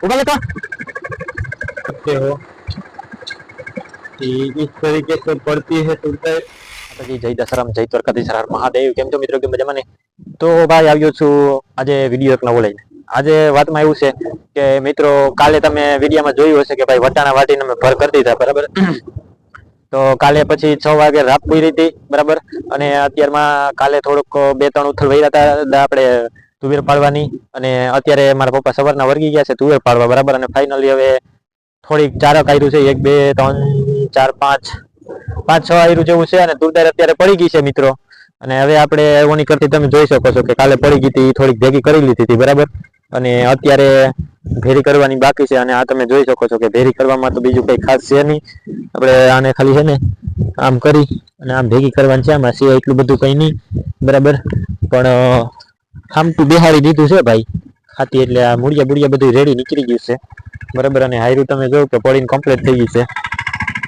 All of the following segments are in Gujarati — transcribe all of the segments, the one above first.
उबा लेता सकते हो कि इस तरीके से पड़ती है तुरंत। માતાજી જય દશરામ જય દ્વારકાધીશ હર મહાદેવ। કેમ છો મિત્રો, કેમ મજામાં ને? તો ભાઈ આવ્યો છું આજે વિડીયો એક નવો લઈને। આજે વાતમાં એવું છે કે મિત્રો, કાલે તમે વિડીયોમાં જોયું હશે કે ભાઈ વટાણા વાટીને અમે ભર કરી દીધા, બરાબર। તો કાલે પછી 6 વાગે રાત પૂરી હતી, બરાબર। અને અત્યારમાં કાલે થોડુંક 2-3 ઉથલ વૈયા હતા આપણે તુવેર પાડવાની, અને અત્યારે મારા પપ્પા સવારના વર્ગી ગયા છે તુવેર પાડવા, બરાબર। અને ફાઇનલી હવે થોડીક ચારક આવ્યું છે, 1 2 3 4 5 5 6 આવ્યું જેવું છે, અને તુરદાર અત્યારે પડી ગઈ છે મિત્રો। અને હવે આપણે ઓની કરતી તમે જોઈ શકો છો કે કાલે પડી ગઈ હતી, થોડીક ભેગી કરી લીધી હતી, બરાબર। અને અત્યારે ભેરી કરવાની બાકી છે, અને આ તમે જોઈ શકો છો કે ભેરી કરવામાં તો બીજું કઈ ખાસ છે નહીં। આપણે આને ખાલી છે ને આમ કરી અને આમ ભેગી કરવાની છે, આમાં સિવાય એટલું બધું કઈ નહીં, બરાબર। પણ આમ તો બેહાડી દીધું છે ભાઈ ખાતી, એટલે આ મૂળિયા બુડિયા બધું રેડી નીકળી ગયું છે, બરાબર। અને હાયરું તમે જોયું કે પડીને કમ્પ્લીટ થઈ ગઈ છે।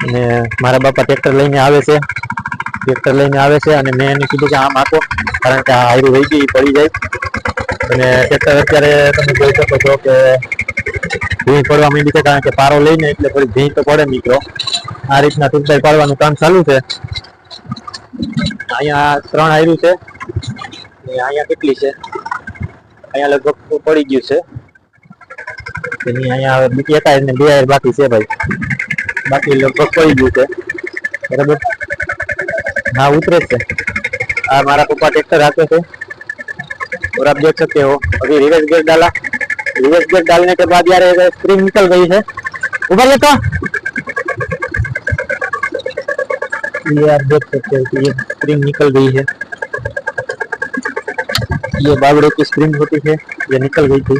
અને મારા બાપા ટ્રેક્ટર લઈને આવે છે, અને મેં એને કીધું કે આમ આપો, કારણ કે આ હાયરું વહી ગઈ પડી જાય। અને ટ્રેક્ટર અત્યારે તમે જોઈ શકો છો કે ભીં પડવા માંડી છે, કારણ કે પારો લઈને એટલે થોડી ભીં તો પડે મિત્રો। આ રીતના ટૂંકાઈ પાડવાનું કામ ચાલુ છે। અહીંયા 3 હાયરું છે, અહીંયા કેટલી છે, અહીંયા લગભગ પડી ગયું છે, અહીંયા બીજી 1 હાયર ને 2 હાયર બાકી છે ભાઈ, બાકી લગભગ પડી गયું છે, बराबर। हाँ उतरे से आ मारा पप्पा ट्रैक्टर आते थे, और आप देख सकते हो अभी रिवर्स गियर डाला। रिवर्स गियर डालने के बाद यार स्प्रिंग निकल गई है, उभर लेता। ये आप देख सकते हो कि ये स्प्रिंग निकल गई है, ये बावड़े की स्प्रिंग होती है, ये निकल गई थी।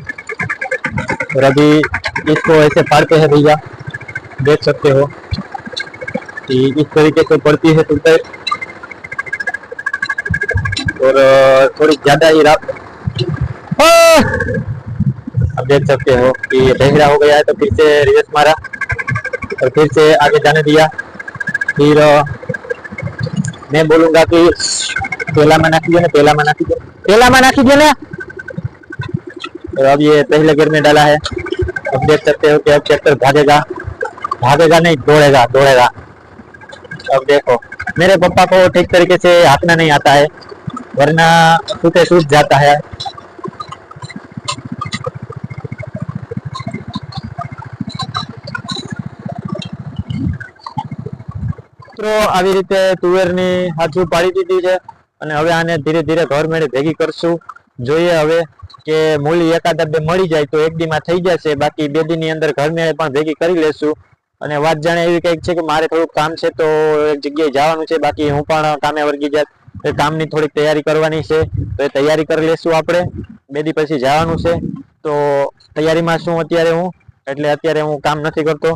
और अभी इसको ऐसे फाड़ते हैं भैया, देख सकते हो कि इस तरीके से पड़ती है टूटे, और थोड़ी ज्यादा ही रात। अब देख सकते हो कि ये ढेंगरा हो गया है, तो फिर से रिवर्स मारा और फिर से आगे जाने दिया। फिर मैं बोलूंगा कि पेला में नाखी दो ना, पेला में नाखी दो, पेला में नाखी दो ना। और अब ये पहले गियर में डाला है। अब देख सकते हो कि अब ट्रैक्टर भागेगा, भागेगा नहीं, दौड़ेगा दौड़ेगा। अब देखो मेरे पापा को ठीक तरीके से हाँकना नहीं आता है, वरना सूते सूझ जाता है। મિત્રો આવી રીતે તુવેરની હાથું પાડી દીધી છે, અને હવે આને ધીરે ધીરે ઘર મેળે ભેગી કરશું। જોઈએ હવે કે મૂળી એકાદ બે મળી જાય તો 1 દીમાં થઈ જશે, બાકી 2 દીની અંદર ઘર મેળે પણ ભેગી કરી લેશું। અને વાત જાણે એવી કંઈક છે કે મારે થોડુંક કામ છે, તો એક જગ્યાએ જવાનું છે, બાકી હું પણ કામે વર્ગી જાત, એ કામની થોડીક તૈયારી કરવાની છે, તો એ તૈયારી કરી લેશું આપણે। 2 દી પછી જવાનું છે, તો તૈયારીમાં છું અત્યારે હું, એટલે અત્યારે હું કામ નથી કરતો,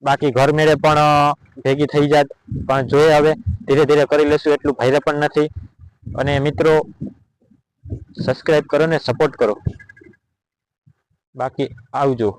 બાકી ઘર મેળે પણ ભેગી થઈ જાત, પણ જોઈએ હવે ધીરે ધીરે કરી લેશું, એટલું ભાઈરે પણ નથી। અને મિત્રો સબસ્ક્રાઇબ કરો ને સપોર્ટ કરો, બાકી આવજો।